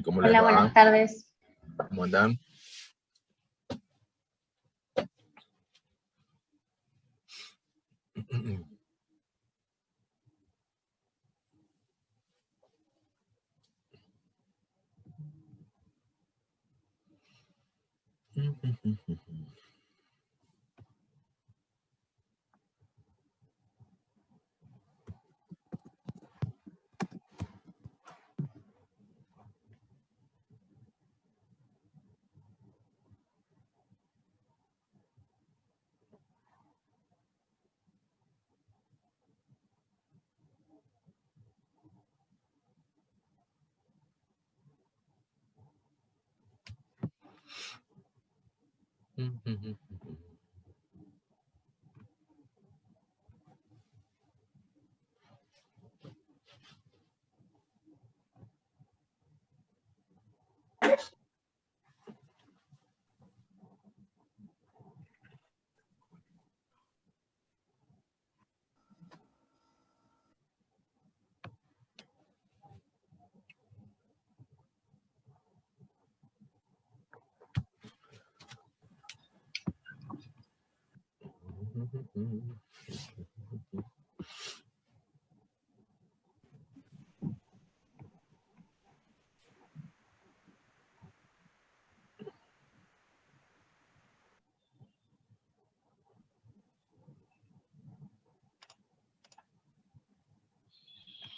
¿Cómo les Hola, va? buenas tardes. ¿Cómo andan?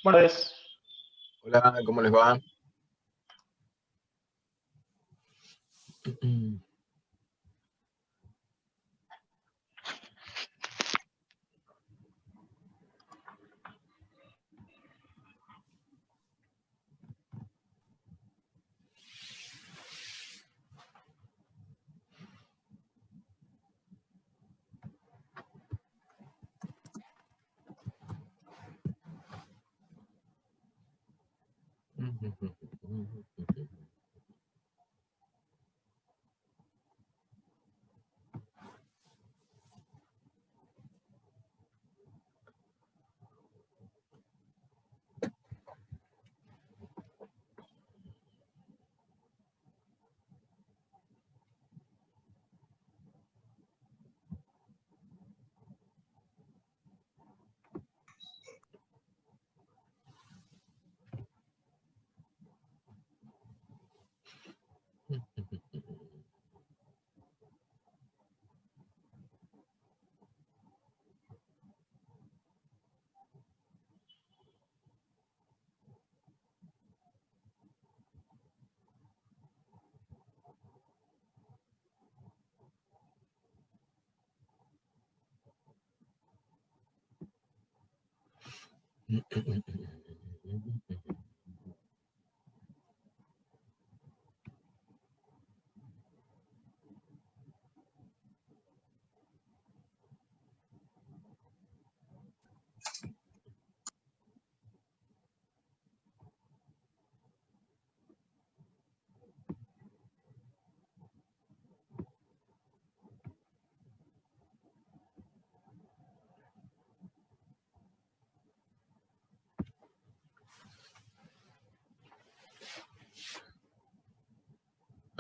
Buenas. Hola, ¿cómo les va?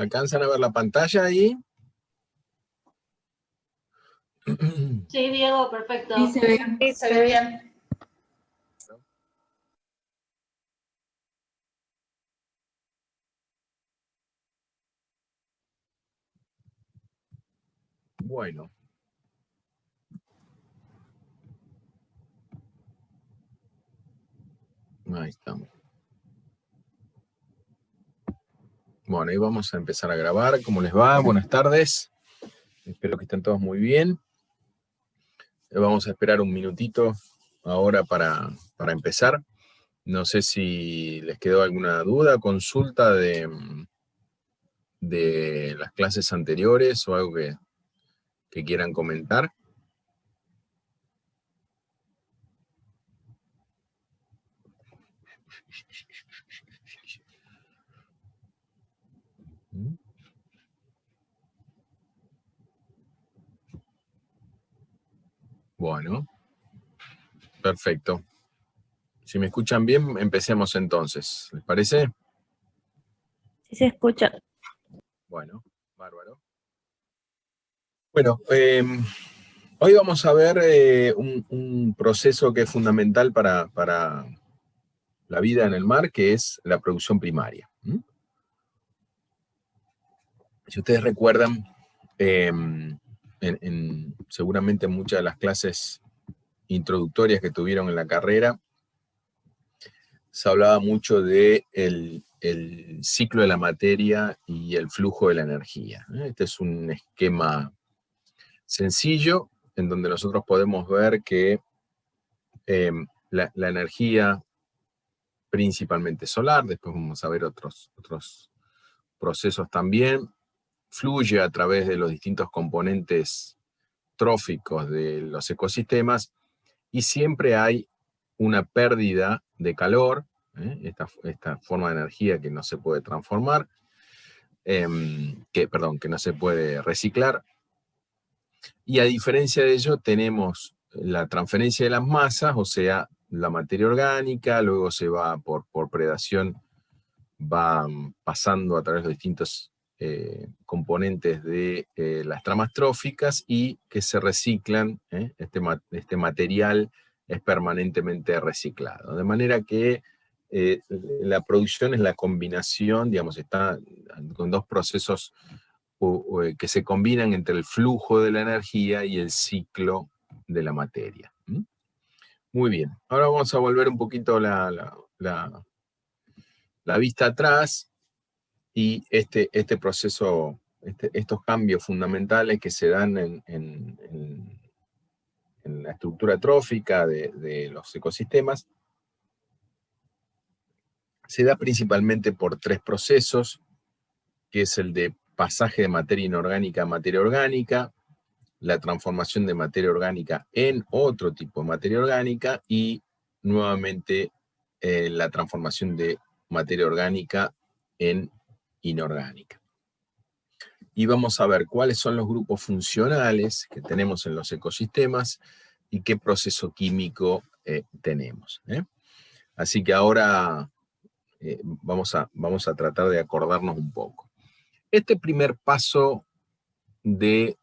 ¿Alcanzan a ver la pantalla ahí? Sí, Diego, perfecto. Sí, se ve. Sí, se ve bien. Bueno. Ahí estamos. Bueno, ahí vamos a empezar a grabar. ¿Cómo les va? Buenas tardes. Espero que estén todos muy bien. Vamos a esperar un minutito ahora para empezar. No sé si les quedó alguna duda, consulta de las clases anteriores o algo que quieran comentar. Bueno, perfecto. Si me escuchan bien, empecemos entonces. ¿Les parece? Sí se escucha. Bueno, bárbaro. Bueno, hoy vamos a ver un proceso que es fundamental para la vida en el mar, que es la producción primaria. Si ustedes recuerdan, seguramente muchas de las clases introductorias que tuvieron en la carrera, se hablaba mucho de el ciclo de la materia y el flujo de la energía. Este es un esquema sencillo en donde nosotros podemos ver que la energía principalmente solar, después vamos a ver otros procesos también, fluye a través de los distintos componentes tróficos de los ecosistemas y siempre hay una pérdida de calor, esta forma de energía que no se puede transformar, que no se puede reciclar, y a diferencia de ello tenemos la transferencia de las masas, o sea, la materia orgánica, luego se va por predación, va pasando a través de distintos componentes de las tramas tróficas y que se reciclan, este material es permanentemente reciclado. De manera que la producción es la combinación, digamos, está con dos procesos que se combinan entre el flujo de la energía y el ciclo de la materia. Muy bien, ahora vamos a volver un poquito la vista atrás y este proceso, estos cambios fundamentales que se dan en la estructura trófica de los ecosistemas, se da principalmente por tres procesos, que es el de pasaje de materia inorgánica a materia orgánica, la transformación de materia orgánica en otro tipo de materia orgánica y nuevamente la transformación de materia orgánica en inorgánica. Y vamos a ver cuáles son los grupos funcionales que tenemos en los ecosistemas y qué proceso químico tenemos. Así que ahora vamos a tratar de acordarnos un poco. Este primer paso de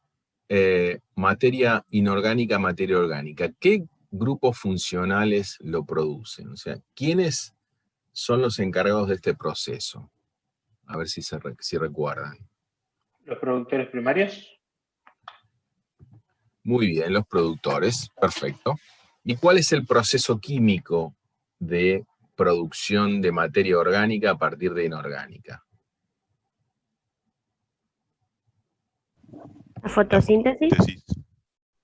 materia inorgánica a materia orgánica, ¿qué grupos funcionales lo producen? O sea, ¿quiénes son los encargados de este proceso? A ver si recuerdan. ¿Los productores primarios? Muy bien, los productores, perfecto. ¿Y cuál es el proceso químico de producción de materia orgánica a partir de inorgánica? La fotosíntesis.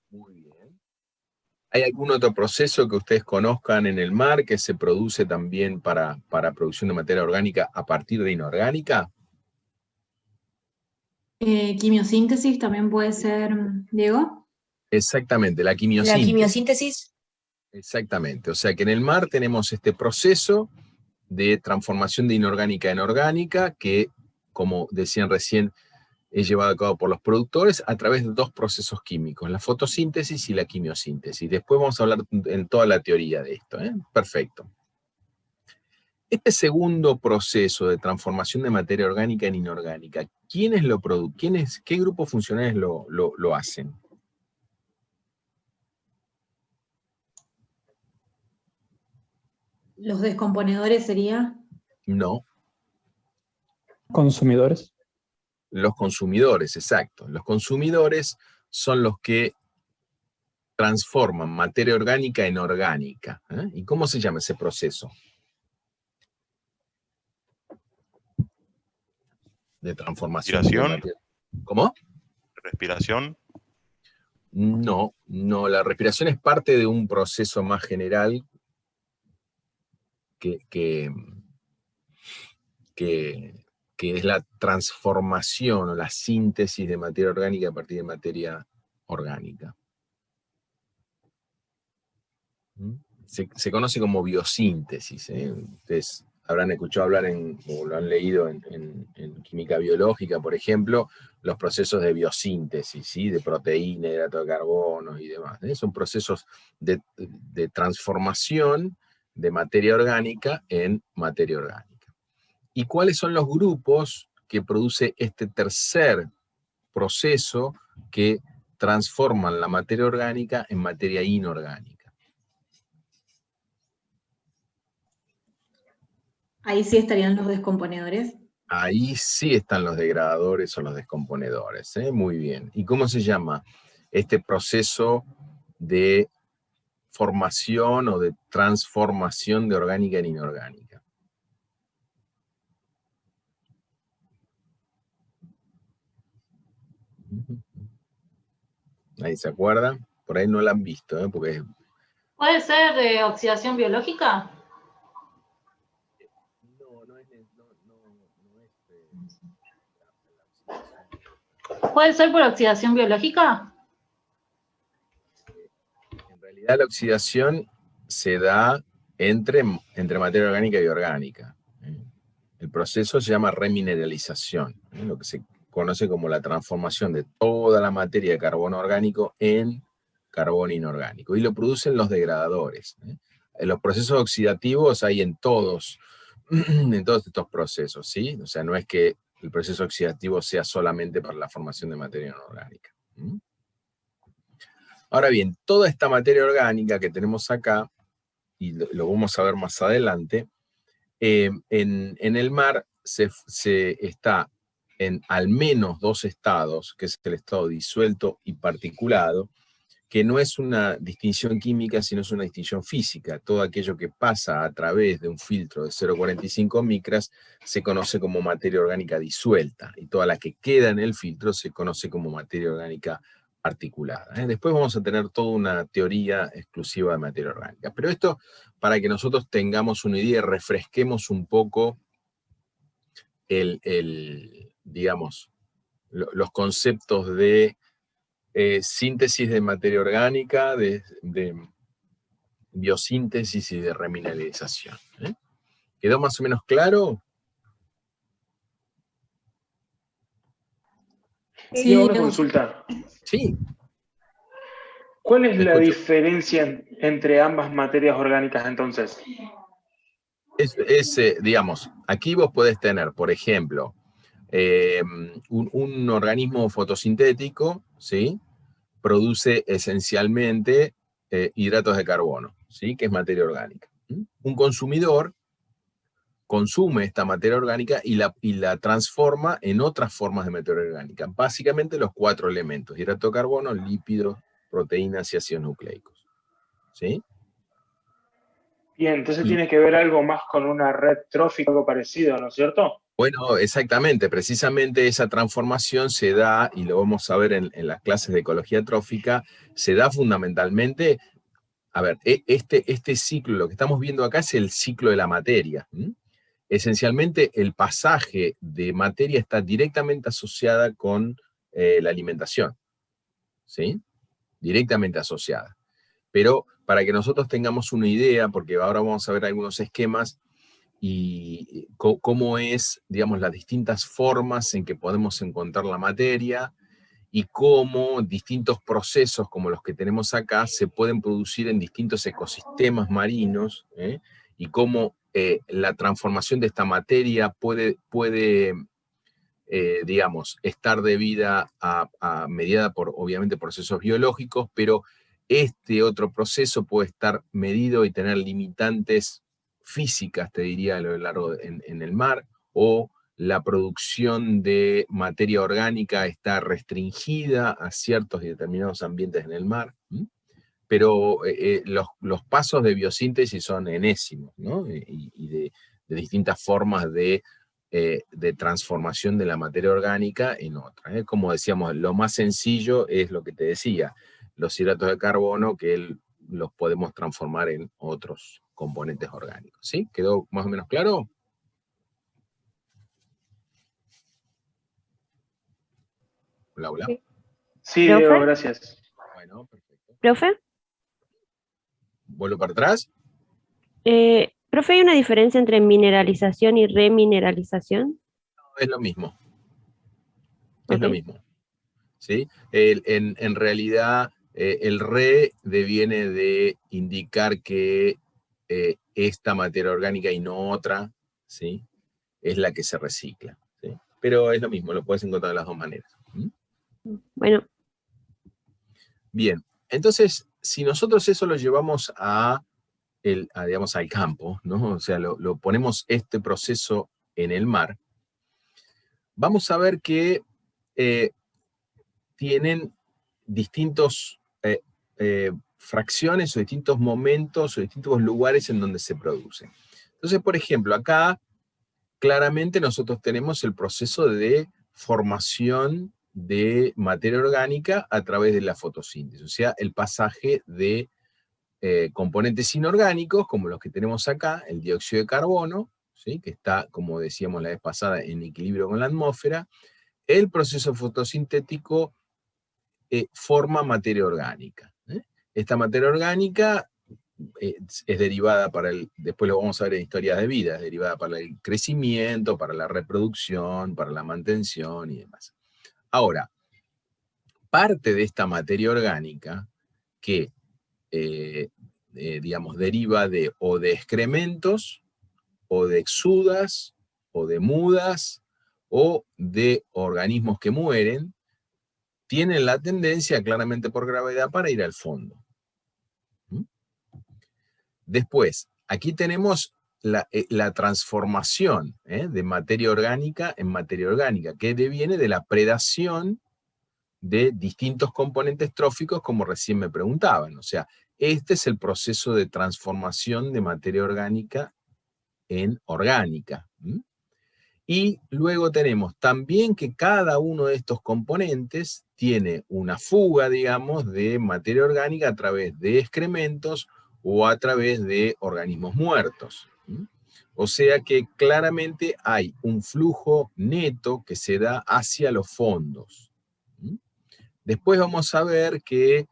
Muy bien. ¿Hay algún otro proceso que ustedes conozcan en el mar que se produce también para producción de materia orgánica a partir de inorgánica? Quimiosíntesis también puede ser, Diego. Exactamente, la quimiosíntesis. La quimiosíntesis. Exactamente, o sea que en el mar tenemos este proceso de transformación de inorgánica en orgánica que, como decían recién, es llevado a cabo por los productores a través de dos procesos químicos, la fotosíntesis y la quimiosíntesis. Después vamos a hablar en toda la teoría de esto. Perfecto. Este segundo proceso de transformación de materia orgánica en inorgánica, ¿quiénes lo producen? ¿Qué grupos funcionales lo hacen? ¿Los descomponedores sería? No. Consumidores. Los consumidores, exacto. Los consumidores son los que transforman materia orgánica en orgánica. ¿Y cómo se llama ese proceso de transformación de materia? ¿Cómo? ¿Respiración? No, la respiración es parte de un proceso más general que es la transformación o la síntesis de materia orgánica a partir de materia orgánica. Se conoce como biosíntesis. Ustedes habrán escuchado hablar o lo han leído en química biológica, por ejemplo, los procesos de biosíntesis, ¿sí? De proteína, hidrato de carbono y demás. Son procesos de transformación de materia orgánica en materia orgánica. ¿Y cuáles son los grupos que produce este tercer proceso que transforman la materia orgánica en materia inorgánica? Ahí sí estarían los descomponedores. Ahí sí están los degradadores o los descomponedores, ¿eh? Muy bien. ¿Y cómo se llama este proceso de formación o de transformación de orgánica en inorgánica? ¿Nadie se acuerda? Por ahí no la han visto, ¿eh? Porque ¿Puede ser oxidación biológica? ¿Puede ser por oxidación biológica? en realidad la oxidación se da entre materia orgánica y orgánica. El proceso se llama remineralización, lo que se conoce como la transformación de toda la materia de carbono orgánico en carbono inorgánico, y lo producen los degradadores. En los procesos oxidativos hay en todos estos procesos, ¿sí? O sea, no es que el proceso oxidativo sea solamente para la formación de materia inorgánica. Ahora bien, toda esta materia orgánica que tenemos acá, y lo vamos a ver más adelante, en el mar se está en al menos dos estados, que es el estado disuelto y particulado, que no es una distinción química, sino es una distinción física. Todo aquello que pasa a través de un filtro de 0,45 micras se conoce como materia orgánica disuelta, y toda la que queda en el filtro se conoce como materia orgánica particulada. Después vamos a tener toda una teoría exclusiva de materia orgánica. Pero esto, para que nosotros tengamos una idea y refresquemos un poco digamos, los conceptos de síntesis de materia orgánica, de biosíntesis y de remineralización. ¿Quedó más o menos claro? Sí, Diego, una Diego. consulta. Sí. ¿Cuál es Te la escucho. diferencia entre ambas materias orgánicas entonces? Digamos, aquí vos podés tener, por ejemplo, un organismo fotosintético, ¿sí? Produce esencialmente hidratos de carbono, ¿sí? Que es materia orgánica. Un consumidor consume esta materia orgánica y la transforma en otras formas de materia orgánica. Básicamente los 4 elementos: hidrato de carbono, lípidos, proteínas y ácidos nucleicos. ¿Sí? Bien, entonces Y, tiene que ver algo más con una red trófica, algo parecido, ¿no es cierto? bueno, exactamente, precisamente esa transformación se da, y lo vamos a ver en las clases de ecología trófica, se da fundamentalmente, a ver, este ciclo, lo que estamos viendo acá es el ciclo de la materia. Esencialmente el pasaje de materia está directamente asociada con la alimentación, ¿sí? Directamente asociada. Pero para que nosotros tengamos una idea, porque ahora vamos a ver algunos esquemas, y cómo es, digamos, las distintas formas en que podemos encontrar la materia, y cómo distintos procesos como los que tenemos acá se pueden producir en distintos ecosistemas marinos, y cómo la transformación de esta materia puede digamos, estar debida mediada por, obviamente, procesos biológicos, pero este otro proceso puede estar medido y tener limitantes físicas, te diría, a lo largo en el mar, o la producción de materia orgánica está restringida a ciertos y determinados ambientes en el mar. Pero los pasos de biosíntesis son enésimos, ¿no? Y de distintas formas de transformación de la materia orgánica en otra. Como decíamos, lo más sencillo es lo que te decía, los hidratos de carbono, que los podemos transformar en otros componentes orgánicos. ¿Sí? ¿Quedó más o menos claro? Hola, hola. Sí, ¿Profe? Diego, gracias. Bueno, perfecto. ¿Profe? ¿Vuelvo para atrás? ¿Profe, hay una diferencia entre mineralización y remineralización? Es lo mismo. Es Ok. lo mismo. ¿Sí? En realidad, el re deviene de indicar que esta materia orgánica y no otra, ¿sí? es la que se recicla, ¿sí? Pero es lo mismo, lo puedes encontrar de las dos maneras. Bueno, Bien, entonces, si nosotros eso lo llevamos digamos, al campo, ¿no? O sea, lo ponemos este proceso en el mar, vamos a ver que tienen distintos fracciones o distintos momentos o distintos lugares en donde se producen. Entonces, por ejemplo, acá claramente nosotros tenemos el proceso de formación de materia orgánica a través de la fotosíntesis, o sea, el pasaje de componentes inorgánicos, como los que tenemos acá, el dióxido de carbono, ¿sí? Que está, como decíamos la vez pasada, en equilibrio con la atmósfera. El proceso fotosintético forma materia orgánica. Esta materia orgánica es derivada después lo vamos a ver en historias de vida, es derivada para el crecimiento, para la reproducción, para la mantención y demás. Ahora, parte de esta materia orgánica que, digamos, deriva o de excrementos, o de exudas, o de mudas, o de organismos que mueren, tienen la tendencia, claramente por gravedad, para ir al fondo. Después, aquí tenemos la transformación de materia orgánica en materia orgánica, que deviene de la predación de distintos componentes tróficos, como recién me preguntaban. O sea, este es el proceso de transformación de materia orgánica en orgánica. Y luego tenemos también que cada uno de estos componentes tiene una fuga, digamos, de materia orgánica a través de excrementos o a través de organismos muertos. O sea que claramente hay un flujo neto que se da hacia los fondos. Después vamos a ver que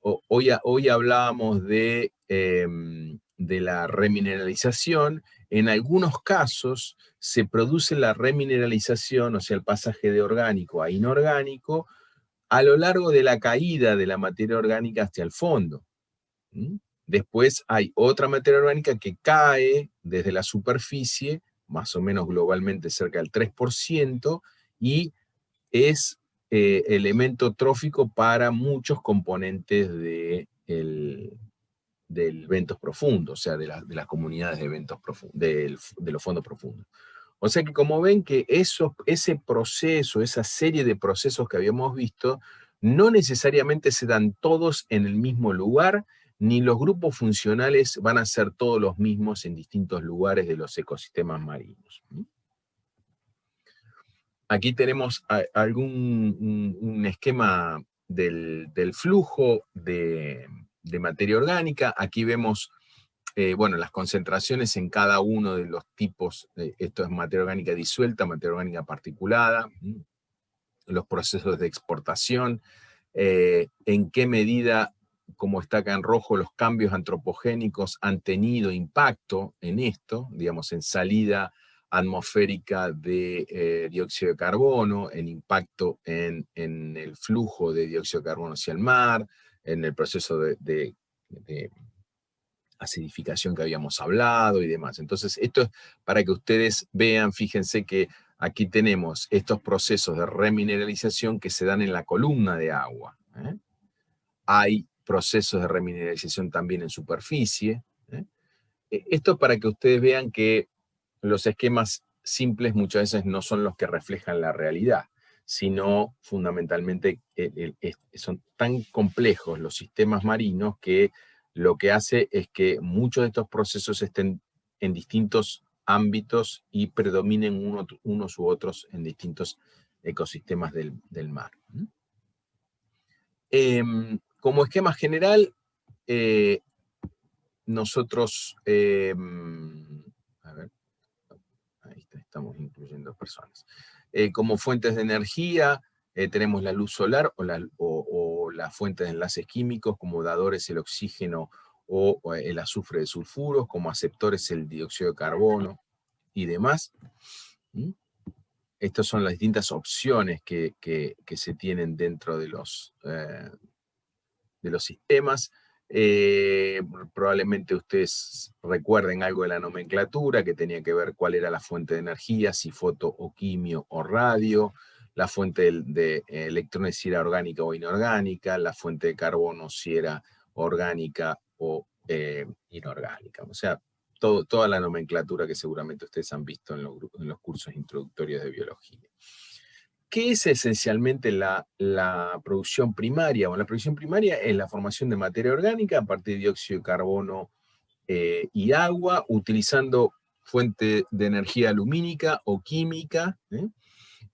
hoy hablábamos de la remineralización. En algunos casos se produce la remineralización, o sea, el pasaje de orgánico a inorgánico, a lo largo de la caída de la materia orgánica hacia el fondo. Después hay otra materia orgánica que cae desde la superficie, más o menos globalmente cerca del 3%, y es elemento trófico para muchos componentes del ventos profundos, o sea, de las comunidades de ventos profundos, de los fondos profundos. O sea que como ven que ese proceso, esa serie de procesos que habíamos visto, no necesariamente se dan todos en el mismo lugar, ni los grupos funcionales van a ser todos los mismos en distintos lugares de los ecosistemas marinos. Aquí tenemos un esquema del flujo de materia orgánica. Aquí vemos bueno, las concentraciones en cada uno de los tipos. Esto es materia orgánica disuelta, materia orgánica particulada, los procesos de exportación, en qué medida, como está acá en rojo, los cambios antropogénicos han tenido impacto en esto, digamos, en salida atmosférica de dióxido de carbono, en impacto en el flujo de dióxido de carbono hacia el mar, en el proceso de acidificación que habíamos hablado y demás. Entonces, esto es para que ustedes vean, fíjense que aquí tenemos estos procesos de remineralización que se dan en la columna de agua. Hay procesos de remineralización también en superficie. Esto es para que ustedes vean que los esquemas simples muchas veces no son los que reflejan la realidad, sino fundamentalmente son tan complejos los sistemas marinos que lo que hace es que muchos de estos procesos estén en distintos ámbitos y predominen unos u otros en distintos ecosistemas del mar. Como esquema general, nosotros, a ver, ahí estamos incluyendo personas. Como fuentes de energía, tenemos la luz solar o las fuentes de enlaces químicos, como dadores el oxígeno o el azufre de sulfuros, como aceptores el dióxido de carbono y demás. Estas son las distintas opciones que se tienen dentro de los sistemas. Probablemente ustedes recuerden algo de la nomenclatura que tenía que ver cuál era la fuente de energía, si foto o quimio o radio, la fuente de electrones si era orgánica o inorgánica, la fuente de carbono si era orgánica o inorgánica. O sea, toda la nomenclatura que seguramente ustedes han visto en los cursos introductorios de biología. ¿Qué es esencialmente la producción primaria? Bueno, la producción primaria es la formación de materia orgánica a partir de dióxido de carbono y agua, utilizando fuente de energía lumínica o química,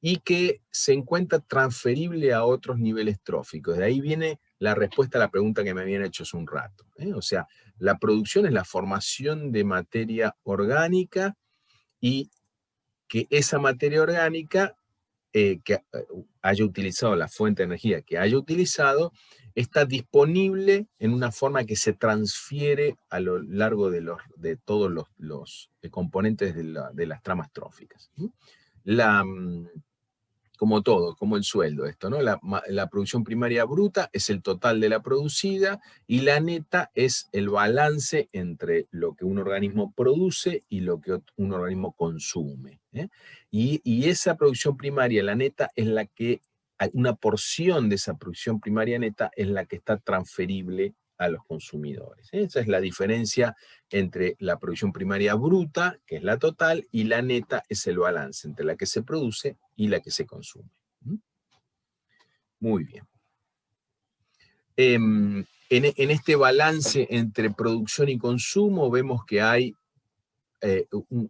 y que se encuentra transferible a otros niveles tróficos. De ahí viene la respuesta a la pregunta que me habían hecho hace un rato. O sea, la producción es la formación de materia orgánica y que esa materia orgánica que haya utilizado la fuente de energía que haya utilizado, está disponible en una forma que se transfiere a lo largo de todos los componentes de las tramas tróficas. Como todo, como el sueldo esto, ¿no? La producción primaria bruta es el total de la producida y la neta es el balance entre lo que un organismo produce y lo que un organismo consume. Y esa producción primaria, la neta, es la que, una porción de esa producción primaria neta es la que está transferible a los consumidores. Esa es la diferencia entre la producción primaria bruta, que es la total, y la neta es el balance entre la que se produce y la que se consume. Muy bien. En este balance entre producción y consumo vemos que hay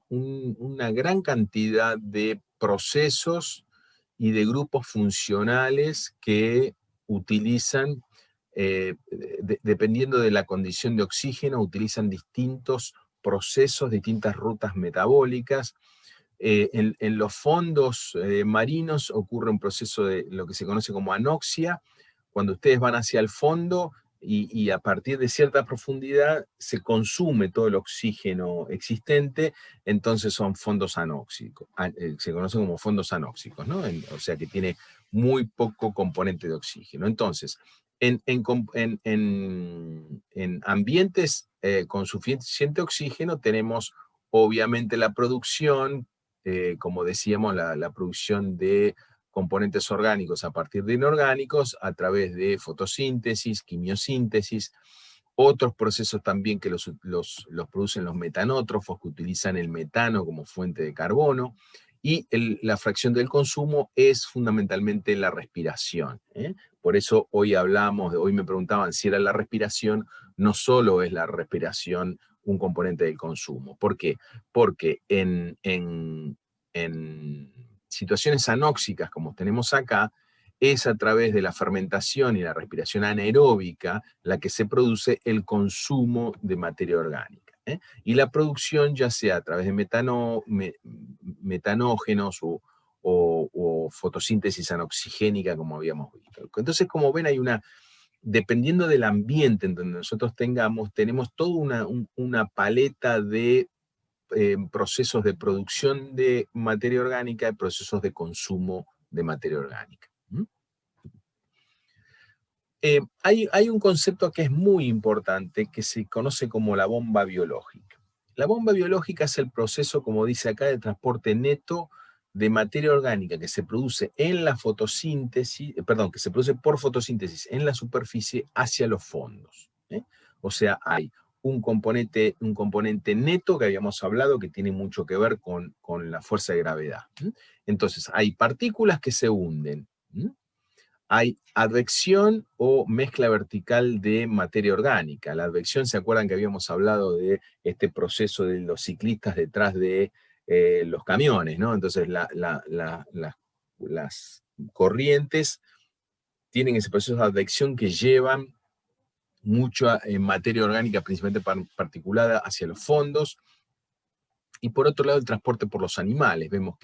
una gran cantidad de procesos y de grupos funcionales que utilizan, dependiendo de la condición de oxígeno, utilizan distintos procesos, distintas rutas metabólicas. En los fondos marinos ocurre un proceso de lo que se conoce como anoxia. Cuando ustedes van hacia el fondo y a partir de cierta profundidad se consume todo el oxígeno existente, entonces son fondos anóxicos. Se conocen como fondos anóxicos, ¿no? O sea que tiene muy poco componente de oxígeno. Entonces, en ambientes con suficiente oxígeno tenemos obviamente la producción, como decíamos, la producción de componentes orgánicos a partir de inorgánicos a través de fotosíntesis, quimiosíntesis, otros procesos también que los producen los metanótrofos, que utilizan el metano como fuente de carbono, y la fracción del consumo es fundamentalmente la respiración. Por eso hoy me preguntaban si era la respiración, no solo es la respiración un componente del consumo. ¿Por qué? Porque en situaciones anóxicas como tenemos acá, es a través de la fermentación y la respiración anaeróbica la que se produce el consumo de materia orgánica. Y la producción, ya sea a través de metanógenos o fotosíntesis anoxigénica, como habíamos visto. Entonces, como ven, dependiendo del ambiente en donde nosotros tenemos toda una paleta de procesos de producción de materia orgánica y procesos de consumo de materia orgánica. Hay un concepto que es muy importante que se conoce como la bomba biológica. La bomba biológica es el proceso, como dice acá, de transporte neto de materia orgánica que se produce en la fotosíntesis, que se produce por fotosíntesis en la superficie hacia los fondos. O sea, hay un componente neto que habíamos hablado que tiene mucho que ver con la fuerza de gravedad. Entonces, hay partículas que se hunden. Hay advección o mezcla vertical de materia orgánica. La advección, ¿se acuerdan que habíamos hablado de este proceso de los ciclistas detrás de los camiones, ¿no? Entonces las corrientes tienen ese proceso de advección que llevan mucha materia orgánica, principalmente particulada, hacia los fondos. Y por otro lado, el transporte por los animales. Vemos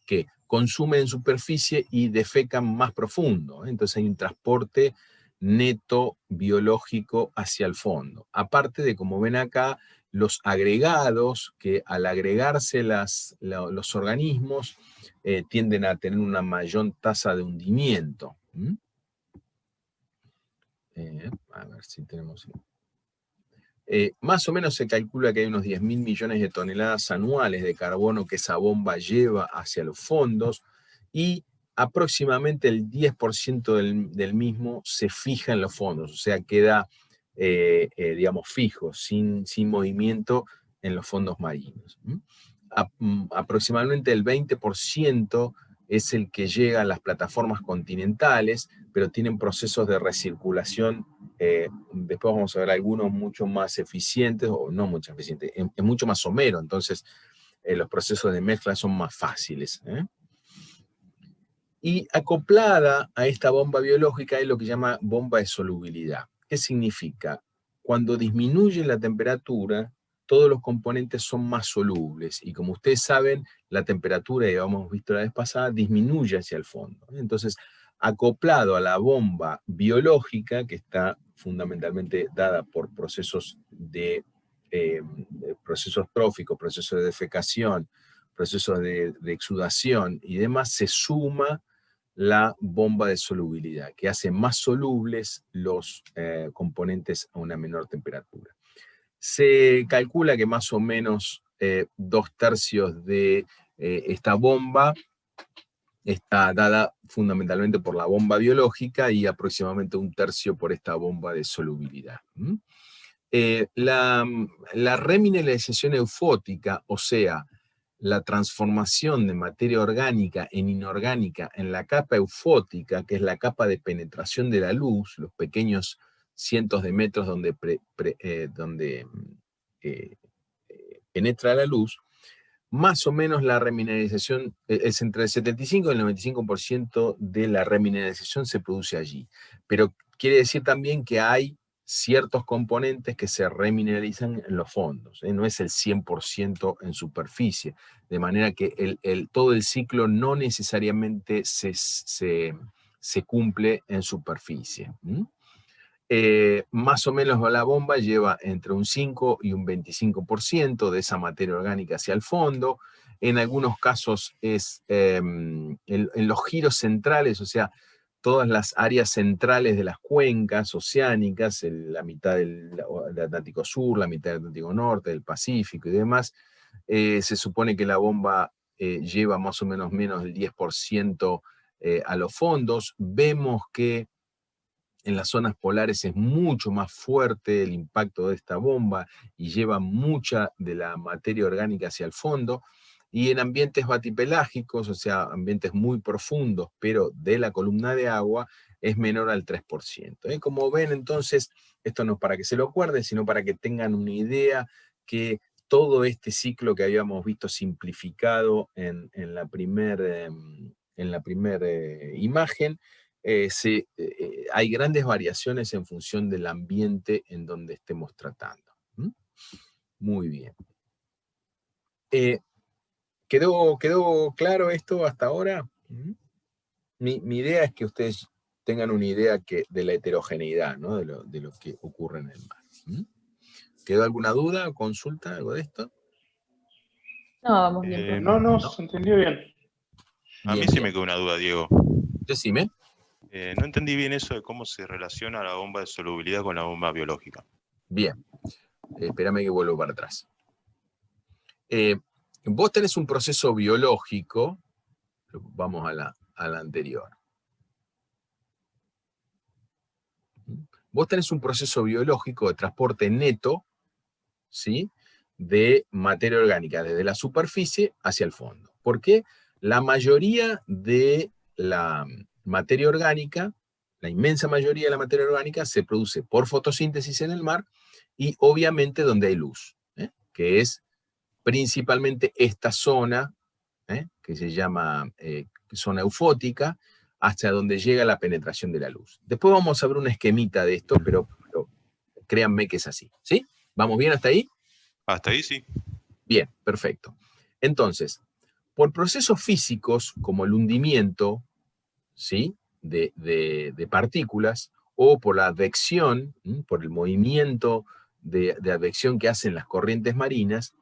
que consumen en superficie y defecan más profundo. Entonces hay un transporte neto biológico hacia el fondo. Aparte de, como ven acá, los agregados, que al agregarse los organismos tienden a tener una mayor tasa de hundimiento. A ver si tenemos... Más o menos se calcula que hay unos 10.000 millones de toneladas anuales de carbono que esa bomba lleva hacia los fondos, y aproximadamente el 10% del mismo se fija en los fondos, o sea, queda, digamos, fijo, sin movimiento en los fondos marinos. Aproximadamente el 20% es el que llega a las plataformas continentales, pero tienen procesos de recirculación. Después vamos a ver algunos mucho más eficientes, o no mucho eficientes, es mucho más somero, entonces los procesos de mezcla son más fáciles. Y acoplada a esta bomba biológica es lo que se llama bomba de solubilidad. ¿Qué significa? Cuando disminuye la temperatura, todos los componentes son más solubles, y como ustedes saben, la temperatura, ya hemos visto la vez pasada, disminuye hacia el fondo. Entonces, acoplado a la bomba biológica, que está fundamentalmente dada por procesos procesos tróficos, procesos de defecación, procesos de exudación y demás, se suma la bomba de solubilidad, que hace más solubles los componentes a una menor temperatura. Se calcula que más o menos 2/3 de esta bomba está dada fundamentalmente por la bomba biológica y aproximadamente 1/3 por esta bomba de solubilidad. La remineralización eufótica, o sea, la transformación de materia orgánica en inorgánica en la capa eufótica, que es la capa de penetración de la luz, los pequeños cientos de metros donde penetra la luz, más o menos la remineralización es entre el 75 y el 95% de la remineralización se produce allí. Pero quiere decir también que hay ciertos componentes que se remineralizan en los fondos, no es el 100% en superficie, de manera que todo el ciclo no necesariamente se cumple en superficie. Más o menos la bomba lleva entre un 5 y un 25% de esa materia orgánica hacia el fondo. En algunos casos es en los giros centrales, o sea, todas las áreas centrales de las cuencas oceánicas, la mitad del Atlántico Sur, la mitad del Atlántico Norte, del Pacífico y demás, se supone que la bomba lleva más o menos del 10% a los fondos. Vemos que en las zonas polares es mucho más fuerte el impacto de esta bomba y lleva mucha de la materia orgánica hacia el fondo. Y en ambientes batipelágicos, o sea, ambientes muy profundos, pero de la columna de agua, es menor al 3%. Como ven, entonces, esto no es para que se lo acuerden, sino para que tengan una idea que todo este ciclo que habíamos visto simplificado en la primera imagen, hay grandes variaciones en función del ambiente en donde estemos tratando. Muy bien. ¿Quedó claro esto hasta ahora? Mi idea es que ustedes tengan una idea de la heterogeneidad, ¿no? de lo que ocurre en el mar. ¿Quedó alguna duda o consulta, algo de esto? No, vamos bien. Profe. No, se entendió bien. A mí Bien, sí bien. me quedó una duda, Diego. Decime. No entendí bien eso de cómo se relaciona la bomba de solubilidad con la bomba biológica. Bien. Espérame que vuelvo para atrás. Vos tenés un proceso biológico, vamos a la anterior. Vos tenés un proceso biológico de transporte neto, ¿sí?, de materia orgánica desde la superficie hacia el fondo. ¿Por qué? La mayoría de la materia orgánica, la inmensa mayoría de la materia orgánica se produce por fotosíntesis en el mar y obviamente donde hay luz, que es principalmente esta zona, que se llama zona eufótica, hasta donde llega la penetración de la luz. Después vamos a ver un esquemita de esto, pero créanme que es así, ¿sí? ¿Vamos bien hasta ahí? Hasta ahí sí. Bien, perfecto. Entonces, por procesos físicos como el hundimiento, ¿sí?, de partículas, o por la advección, por el movimiento de advección que hacen las corrientes marinas,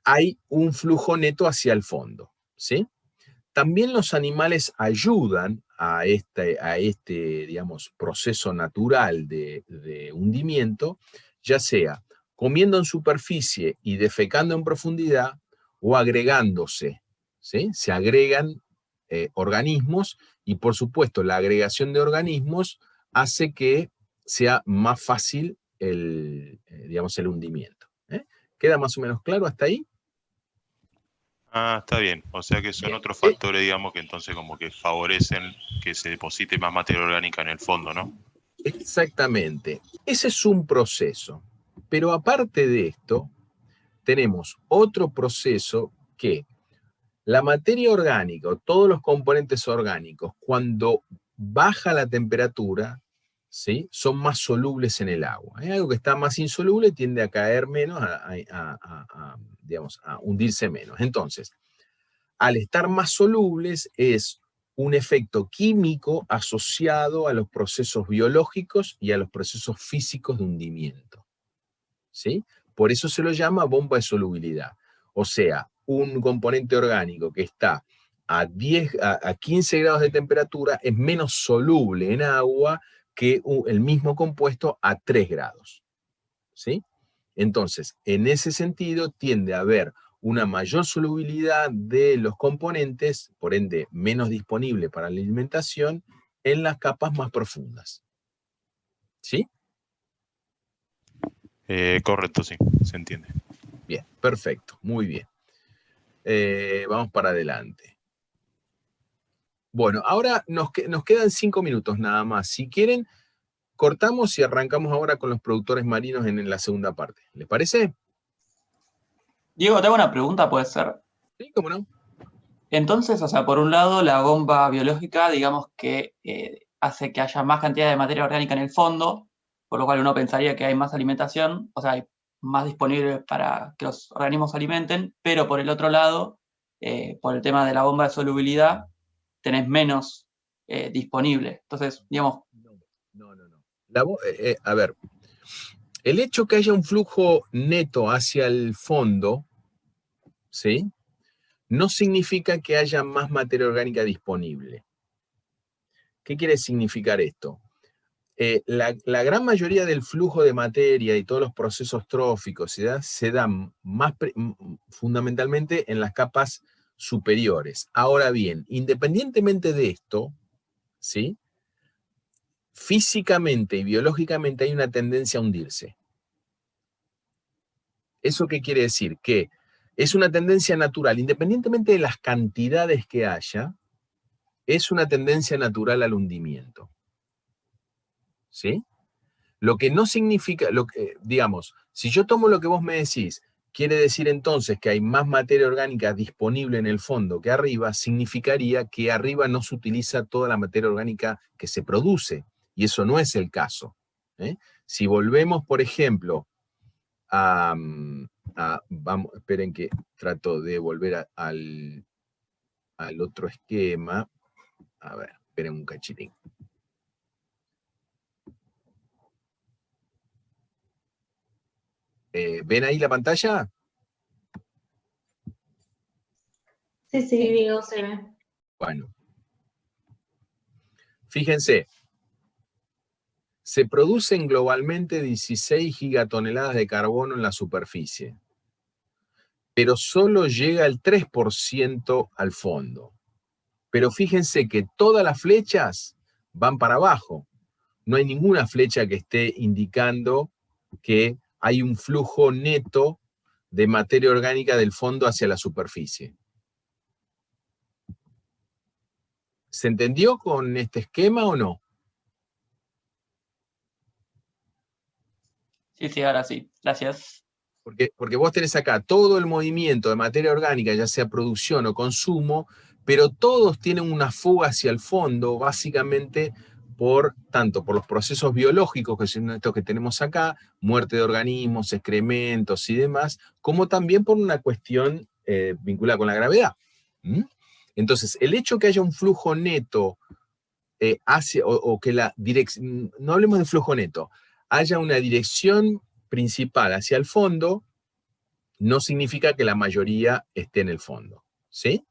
hay un flujo neto hacia el fondo, ¿sí? También los animales ayudan a este digamos, proceso natural de hundimiento, ya sea comiendo en superficie y defecando en profundidad, o agregándose, ¿sí? Se agregan organismos, y por supuesto la agregación de organismos hace que sea más fácil digamos, el hundimiento. ¿Queda más o menos claro hasta ahí? Ah, está bien. O sea que son Bien. otros factores, digamos, que entonces como que favorecen que se deposite más materia orgánica en el fondo, ¿no? Exactamente. Ese es un proceso. Pero aparte de esto, tenemos otro proceso que la materia orgánica o todos los componentes orgánicos, cuando baja la temperatura, ¿sí? Son más solubles en el agua. Algo que está más insoluble tiende a caer menos, digamos, a hundirse menos. Entonces, al estar más solubles es un efecto químico asociado a los procesos biológicos y a los procesos físicos de hundimiento, ¿sí? Por eso se lo llama bomba de solubilidad. O sea, un componente orgánico que está a 15 grados de temperatura es menos soluble en agua que el mismo compuesto a 3 grados, ¿sí? Entonces, en ese sentido, tiende a haber una mayor solubilidad de los componentes, por ende, menos disponible para la alimentación, en las capas más profundas. ¿Sí? Correcto, sí, se entiende. Bien, perfecto, muy bien. Vamos para adelante. Bueno, ahora nos quedan 5 minutos nada más. Si quieren, cortamos y arrancamos ahora con los productores marinos en la segunda parte. ¿Les parece? Diego, te hago una pregunta, ¿puede ser? Sí, cómo no. Entonces, o sea, por un lado, la bomba biológica, digamos que hace que haya más cantidad de materia orgánica en el fondo, por lo cual uno pensaría que hay más alimentación, o sea, hay más disponible para que los organismos se alimenten, pero por el otro lado, por el tema de la bomba de solubilidad, tenés menos disponible. Entonces, digamos, No. A ver, el hecho que haya un flujo neto hacia el fondo, ¿sí? No significa que haya más materia orgánica disponible. ¿Qué quiere significar esto? La gran mayoría del flujo de materia y todos los procesos tróficos se dan fundamentalmente en las capas superiores. Ahora bien, independientemente de esto, ¿sí? Físicamente y biológicamente hay una tendencia a hundirse. ¿Eso qué quiere decir? Que es una tendencia natural, independientemente de las cantidades que haya, es una tendencia natural al hundimiento. ¿Sí? Lo que no significa, digamos, si yo tomo lo que vos me decís, quiere decir entonces que hay más materia orgánica disponible en el fondo que arriba, significaría que arriba no se utiliza toda la materia orgánica que se produce, y eso no es el caso. Si volvemos, por ejemplo, vamos, esperen que trato de volver al otro esquema. A ver, esperen un cachitín. ¿Ven ahí la pantalla? Sí, Sí, sí. Diego, se ve. Bueno. Fíjense, se producen globalmente 16 gigatoneladas de carbono en la superficie, pero solo llega el 3% al fondo. Pero fíjense que todas las flechas van para abajo. No hay ninguna flecha que esté indicando que hay un flujo neto de materia orgánica del fondo hacia la superficie. ¿Se entendió con este esquema o no? sí, ahora sí. Gracias. Porque vos tenés acá todo el movimiento de materia orgánica, ya sea producción o consumo, pero todos tienen una fuga hacia el fondo, básicamente tanto por los procesos biológicos, que son estos que tenemos acá, muerte de organismos, excrementos y demás, como también por una cuestión vinculada con la gravedad. ¿Mm? Entonces, el hecho que haya un flujo neto o que la dirección, no hablemos de flujo neto, haya una dirección principal hacia el fondo, no significa que la mayoría esté en el fondo. ¿Sí?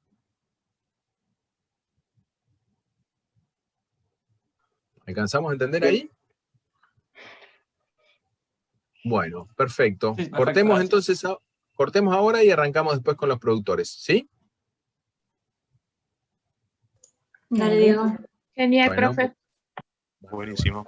¿Alcanzamos a entender ahí? Bueno, perfecto. Sí, perfecto, Cortemos gracias. entonces, cortemos ahora y arrancamos después con los productores, ¿sí? Dale, Diego. Genial, Bueno, profe. Buenísimo.